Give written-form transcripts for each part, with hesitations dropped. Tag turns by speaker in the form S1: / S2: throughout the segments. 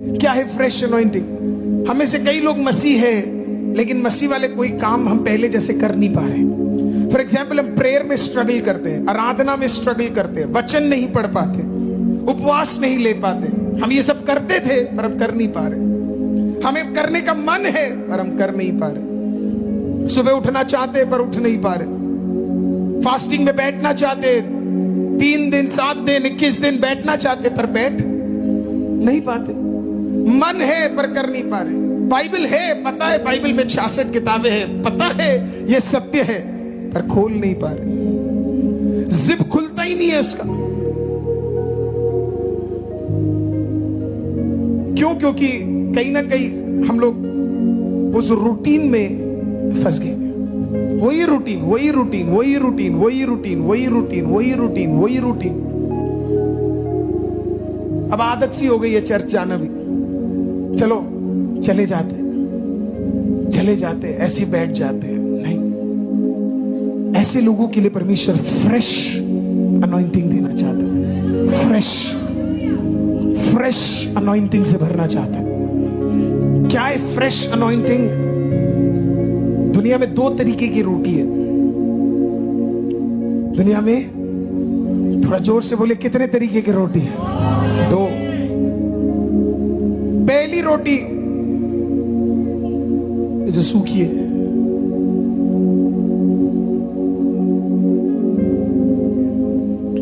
S1: क्या है fresh anointing? हमें से कई लोग मसीह है, लेकिन मसीह वाले कोई काम हम पहले जैसे कर नहीं पा रहे। फॉर एग्जाम्पल, हम प्रेयर में स्ट्रगल करते हैं, आराधना में स्ट्रगल करते हैं, वचन नहीं पढ़ पाते, उपवास नहीं ले पाते। हम ये सब करते थे पर अब कर नहीं पा रहे। हमें करने का मन है पर हम कर नहीं पा रहे। सुबह उठना चाहते पर उठ नहीं पा रहे। फास्टिंग में बैठना चाहते, 3 दिन 7 दिन 21 दिन बैठना चाहते पर बैठ नहीं पाते। मन है पर कर नहीं पा रहे। बाइबल है, पता है बाइबल में 66 किताबें हैं, पता है ये सत्य है, पर खोल नहीं पा रहे। जिप खुलता ही नहीं है उसका। क्यों? क्योंकि कहीं ना कहीं हम लोग उस रूटीन में फंस गए। वही रूटीन, वही रूटीन, वही रूटीन, वही रूटीन, वही रूटीन, वही रूटीन, वही रूटीन। अब आदत सी हो गई है चर्च जाना भी। चलो चले जाते ऐसे बैठ जाते हैं। नहीं, ऐसे लोगों के लिए परमेश्वर फ्रेश अनॉइंटिंग देना चाहता है। फ्रेश अनॉइंटिंग से भरना चाहता है। क्या है फ्रेश अनॉइंटिंग? दुनिया में 2 तरीके की रोटी है। दुनिया में, थोड़ा जोर से बोले, कितने तरीके की रोटी है? 2। पहली रोटी जो सूखी है,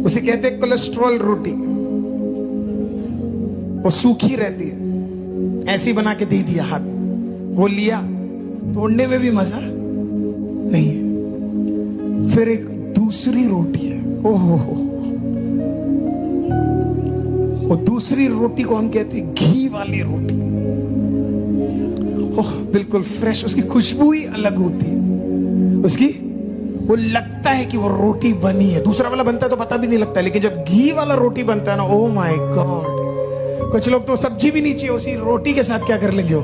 S1: उसे कहते हैं कोलेस्ट्रॉल रोटी। वो सूखी रहती है, ऐसी बना के दे दिया हाथ में, वो लिया, तोड़ने में भी मजा नहीं है। फिर एक दूसरी रोटी है, ओहो, वो दूसरी रोटी को हम कहते हैं घी वाली रोटी। ओह, बिल्कुल फ्रेश, उसकी खुशबू ही अलग होती है। उसकी वो लगता है कि वो रोटी बनी है। दूसरा वाला बनता है तो पता भी नहीं लगता, लेकिन जब घी वाला रोटी बनता है ना, ओह माय गॉड। कुछ लोग तो सब्जी भी नहीं चाहिए, उसी रोटी के साथ क्या कर लेंगे, वो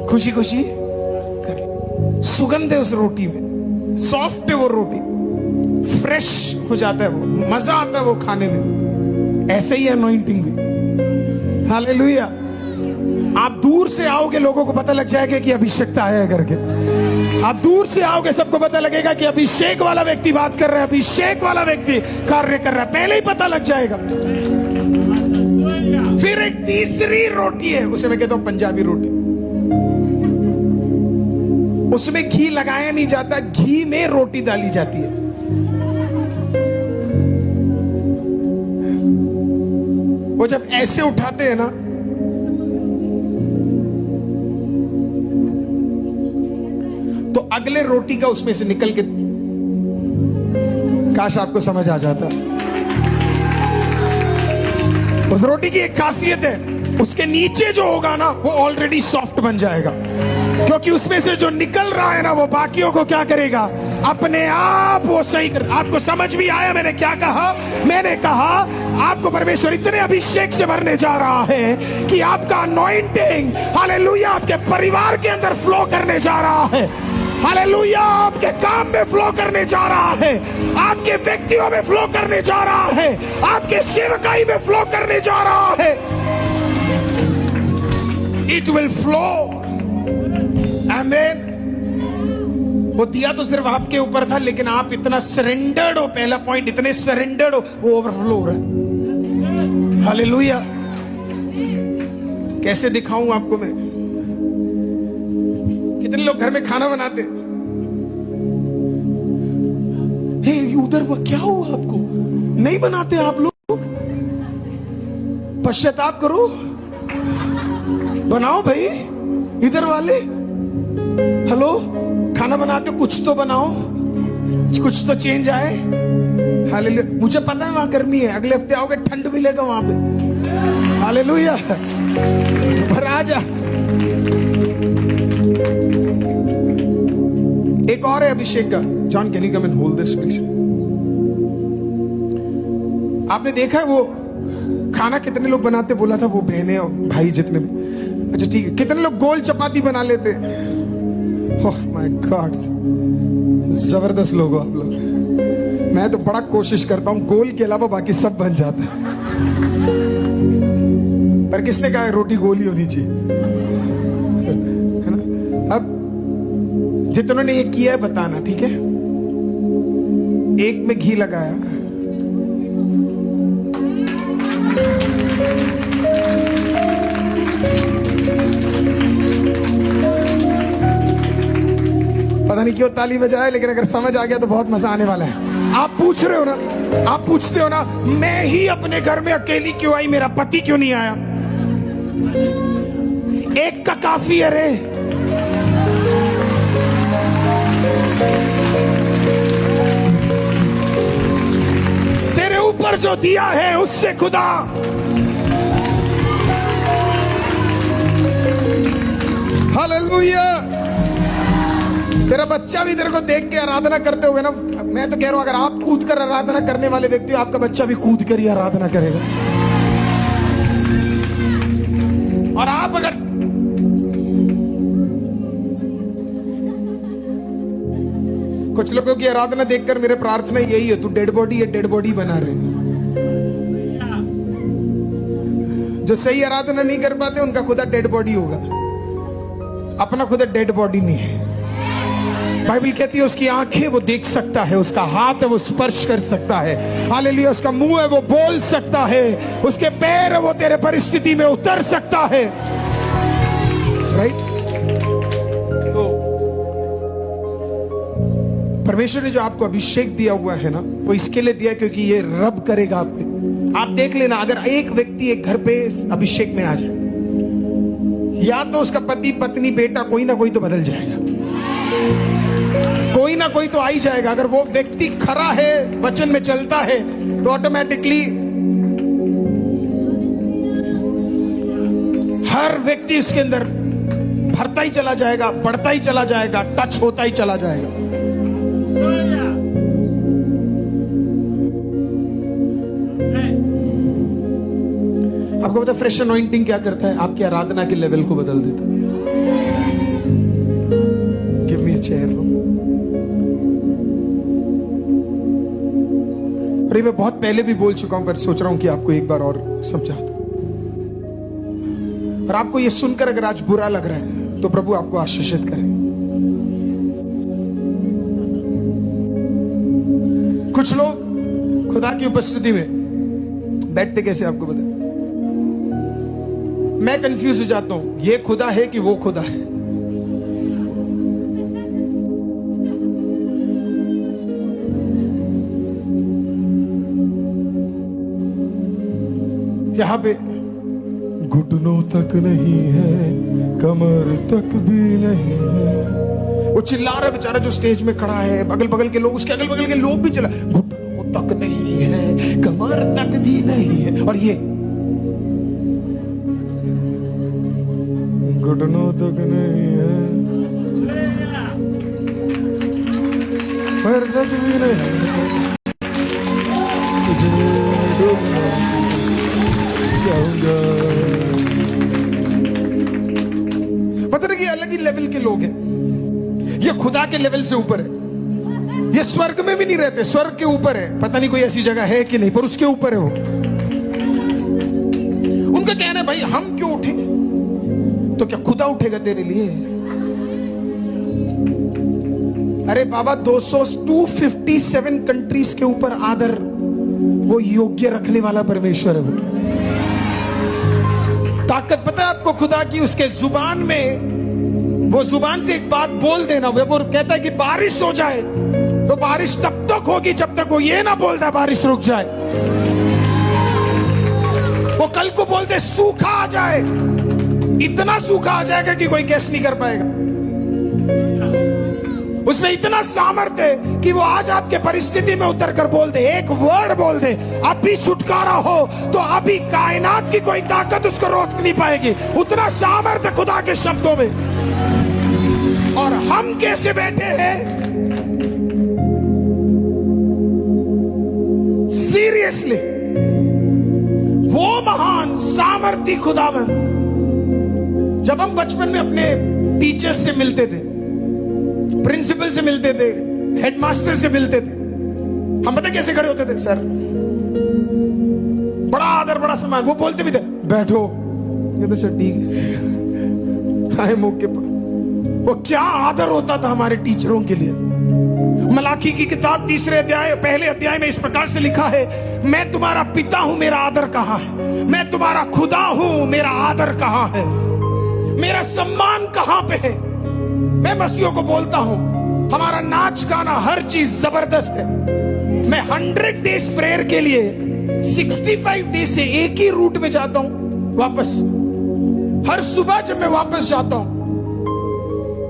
S1: खुशी खुशी कर लेंगे। सुगंध है उस रोटी में, सॉफ्ट है वो रोटी, फ्रेश हो जाता है वो, मजा आता है वो खाने में। ऐसे ही अनॉइंटिंग भी। हालेलुया। आप दूर से आओगे, लोगों को पता लग जाएगा कि अभिषेक आया है करके। आप दूर से आओगे, सबको पता लगेगा कि अभिषेक वाला व्यक्ति बात कर रहा है, अभिषेक वाला व्यक्ति कार्य कर रहा है, पहले ही पता लग जाएगा। फिर एक तीसरी रोटी है, उसे मैं कहता हूं पंजाबी रोटी। उसमें घी लगाया नहीं जाता, घी में रोटी डाली जाती है। वो जब ऐसे उठाते हैं ना, तो अगले रोटी का उसमें से निकल के, काश आपको समझ आ जाता। उस रोटी की एक खासियत है, उसके नीचे जो होगा ना, वो ऑलरेडी सॉफ्ट बन जाएगा, क्योंकि उसमें से जो निकल रहा है ना, वो बाकियों को क्या करेगा, अपने आप वो सही कर। आपको समझ भी आया मैंने क्या कहा? मैंने कहा आपको परमेश्वर इतने अभिषेक से भरने जा रहा है कि आपका अनॉइंटिंग, हालेलुया, आपके परिवार के अंदर फ्लो करने जा रहा है। हालेलुया, आपके काम में फ्लो करने जा रहा है, आपके व्यक्तियों में फ्लो करने जा रहा है, आपके सेवकाई में फ्लो करने जा रहा है। It will flow. आमीन। वो दिया तो सिर्फ आपके ऊपर था, लेकिन आप इतना सरेंडर्ड हो, पहला पॉइंट, इतने सरेंडर्ड हो, वो ओवरफ्लो हो रहा है। हालेलुया। कैसे दिखाऊं आपको मैं? कितने लोग घर में खाना बनाते? हे, उधर वो क्या हुआ? आपको नहीं बनाते आप लोग? पश्चाताप करो, बनाओ भाई। इधर वाले, हेलो, खाना बनाते हो, कुछ तो बनाओ, कुछ तो चेंज आए। हालेलुया। मुझे पता है वहां गर्मी है, अगले हफ्ते आओगे ठंड मिलेगा वहां पे। हालेलुया। पर आजा। एक और है अभिषेक का। John, can you come and hold this please? आपने देखा है वो खाना कितने लोग बनाते? बोला था वो बहनें और भाई जितने भी। अच्छा ठीक है, कितने लोग गोल चपाती बना लेते? ओह माय गॉड, जबरदस्त लोग हो आप लोग। मैं तो बड़ा कोशिश करता हूं, गोल के अलावा बाकी सब बन जाता है। पर किसने कहा रोटी गोली होनी चाहिए, है ना? अब जितनों ने ये किया है बताना, ठीक है? एक में घी लगाया, पता नहीं क्यों ताली बजाए, लेकिन अगर समझ आ गया तो बहुत मजा आने वाला है। आप पूछ रहे हो ना, आप पूछते हो ना, मैं ही अपने घर में अकेली क्यों आई, मेरा पति क्यों नहीं आया? एक का काफी है रे। तेरे ऊपर जो दिया है उससे खुदा हालेलुया। तेरा बच्चा भी तेरे को देख के आराधना करते हुए ना, मैं तो कह रहा हूं अगर आप कूद कर आराधना करने वाले व्यक्ति हो, आपका बच्चा भी कूद कर ही आराधना करेगा। और आप अगर कुछ लोगों की आराधना देखकर मेरे प्रार्थना यही है, तू डेड बॉडी है, डेड बॉडी बना रहे। जो सही आराधना नहीं कर पाते उनका खुदा डेड बॉडी होगा, अपना खुदा डेड बॉडी नहीं है। बाइबल कहती है उसकी आंखें वो देख सकता है, उसका हाथ है वो स्पर्श कर सकता है, हालेलुया। उसका मुंह है वो बोल सकता है, उसके पैर है वो तेरे परिस्थिति में उतर सकता है, राइट? तो परमेश्वर ने जो आपको अभिषेक दिया हुआ है ना, वो इसके लिए दिया क्योंकि ये रब करेगा आप पे। आप देख लेना, अगर एक व्यक्ति एक घर पे अभिषेक में आ जाए, या तो उसका पति पत्नी बेटा कोई ना कोई तो बदल जाएगा, कोई ना कोई तो आ ही जाएगा। अगर वो व्यक्ति खरा है, वचन में चलता है, तो ऑटोमेटिकली हर व्यक्ति उसके अंदर भरता ही चला जाएगा, बढ़ता ही चला जाएगा, टच होता ही चला जाएगा। आपको पता फ्रेश अनॉइंटिंग क्या करता है? आपकी आराधना के लेवल को बदल देता है। गिव मी अ चेयर। और मैं बहुत पहले भी बोल चुका हूं, पर सोच रहा हूं कि आपको एक बार और समझा दूं। और आपको ये सुनकर अगर आज बुरा लग रहा है तो प्रभु आपको आशीषित करें। कुछ लोग खुदा की उपस्थिति में बैठते कैसे आपको पता? मैं कंफ्यूज हो जाता हूं, ये खुदा है कि वो खुदा है। यहां पे घुटनों तक नहीं है, कमर तक भी नहीं है। वो चिल्ला रहा है बेचारा जो स्टेज में खड़ा है, अगल बगल के लोग, उसके अगल बगल के लोग भी चिल्ला, घुटनों तक नहीं है, कमर तक भी नहीं है। और ये घुटनों तक नहीं है, कमर तक भी नहीं है, पता नहीं कि अलग ही लेवल के लोग हैं। ये खुदा के लेवल से ऊपर है, ये स्वर्ग में भी नहीं रहते, स्वर्ग के ऊपर है। पता नहीं कोई ऐसी जगह है कि नहीं, पर उसके ऊपर है वो। उनका कहना है भाई हम क्यों उठे, तो क्या खुदा उठेगा तेरे लिए? अरे बाबा 257 कंट्रीज के ऊपर आदर वो योग्य रखने वाला परमेश्वर है। वो ताकत पता है आपको खुदा की, उसके जुबान में, वो जुबान से एक बात बोल देना, वो कहता है कि बारिश हो जाए तो बारिश तब तक होगी जब तक वो ये ना बोलता बारिश रुक जाए। वो कल को बोलते सूखा आ जाए, इतना सूखा आ जाएगा कि कोई गेस नहीं कर पाएगा। उसमें इतना सामर्थ्य है कि वो आज आपके परिस्थिति में उतर कर बोल दे, एक वर्ड बोल दे, अभी छुटकारा हो, तो अभी कायनात की कोई ताकत उसको रोक नहीं पाएगी। उतना सामर्थ्य खुदा के शब्दों में। और हम कैसे बैठे हैं? सीरियसली, वो महान सामर्थी खुदावन, जब हम बचपन में अपने टीचर्स से मिलते थे, प्रिंसिपल से मिलते थे, हेडमास्टर से मिलते थे, हम पता कैसे खड़े होते थे? सर, बड़ा आदर, बड़ा सम्मान। वो बोलते भी थे बैठो, कहते सर ठीक है, आए मौके पर। वो क्या आदर होता था हमारे टीचरों के लिए। मलाकी की किताब 3 अध्याय पहले अध्याय में इस प्रकार से लिखा है, मैं तुम्हारा पिता हूं, मेरा आदर कहां है? मैं तुम्हारा खुदा हूं, मेरा आदर कहां है? मेरा सम्मान कहां पे है? मैं मसीहों को बोलता हूं, हमारा नाच गाना हर चीज जबरदस्त है। मैं 100 डेज प्रेयर के लिए 65 डेज से एक ही रूट में जाता हूं वापस। हर सुबह जब मैं वापस जाता हूं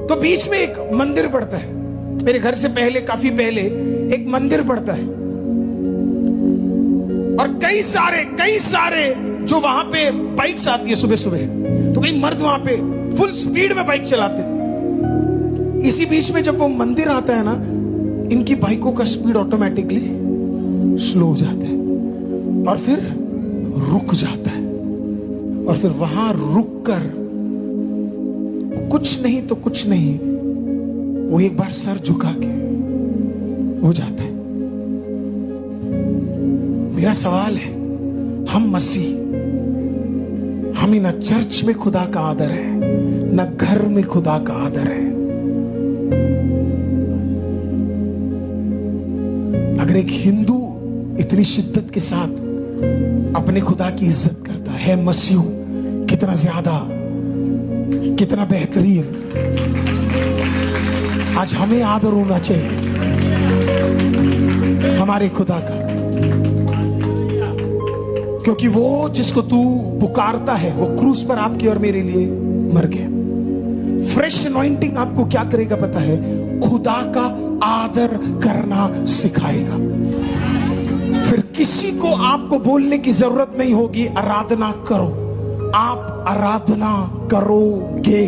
S1: तो बीच में एक मंदिर पड़ता है। मेरे घर से पहले, काफी पहले एक मंदिर पड़ता है, और कई सारे जो वहां पे बाइक्स आती है सुबह सुबह, तो कई मर्द वहां पे फुल स्पीड में बाइक चलाते। इसी बीच में जब वो मंदिर आता है ना, इनकी बाइकों का स्पीड ऑटोमेटिकली स्लो हो जाता है और फिर रुक जाता है, और फिर वहां रुक कर कुछ नहीं तो कुछ नहीं, वो एक बार सर झुका के हो जाता है। मेरा सवाल है, हम मसीह, हमें ना चर्च में खुदा का आदर है, ना घर में खुदा का आदर है। अगर एक हिंदू इतनी शिद्दत के साथ अपने खुदा की इज्जत करता है, मसीह कितना ज्यादा, कितना बेहतरीन। आज हमें आदर होना चाहिए हमारे खुदा का, क्योंकि वो जिसको तू पुकारता है वो क्रूस पर आपके और मेरे लिए मर गया। फ्रेश अनॉइंटिंग आपको क्या करेगा पता है? खुदा का आदर करना सिखाएगा। फिर किसी को आपको बोलने की जरूरत नहीं होगी, आराधना करो। आप आराधना करोगे,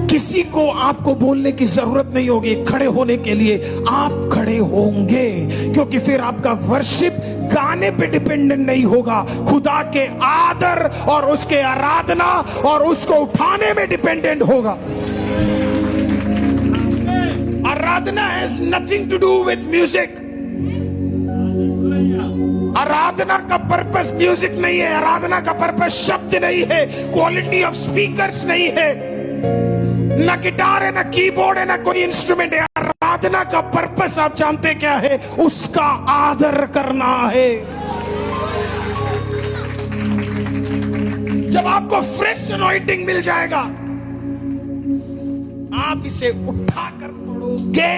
S1: किसी को आपको बोलने की जरूरत नहीं होगी। खड़े होने के लिए आप खड़े होंगे, क्योंकि फिर आपका वर्शिप गाने पे डिपेंडेंट नहीं होगा, खुदा के आदर और उसके आराधना और उसको उठाने में डिपेंडेंट होगा। आराधना has nothing to do with music. आराधना का पर्पस म्यूजिक नहीं है, आराधना का पर्पस शब्द नहीं है, क्वालिटी ऑफ स्पीकर्स नहीं है, ना गिटार है, ना कीबोर्ड है, ना कोई इंस्ट्रूमेंट है। आराधना का पर्पस आप जानते क्या है? उसका आदर करना है। जब आपको फ्रेश अनॉइंटिंग मिल जाएगा, आप इसे उठाकर पढ़ोगे।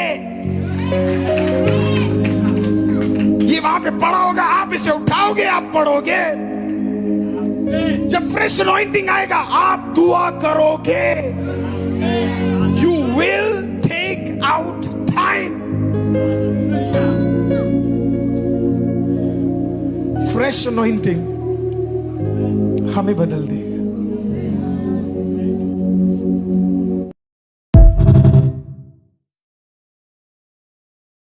S1: ये वहां पे पड़ा होगा, आप इसे उठाओगे, आप पढ़ोगे। जब फ्रेश अनॉइंटिंग आएगा, आप दुआ करोगे। You will take out time. Fresh anointing हमें बदल दे।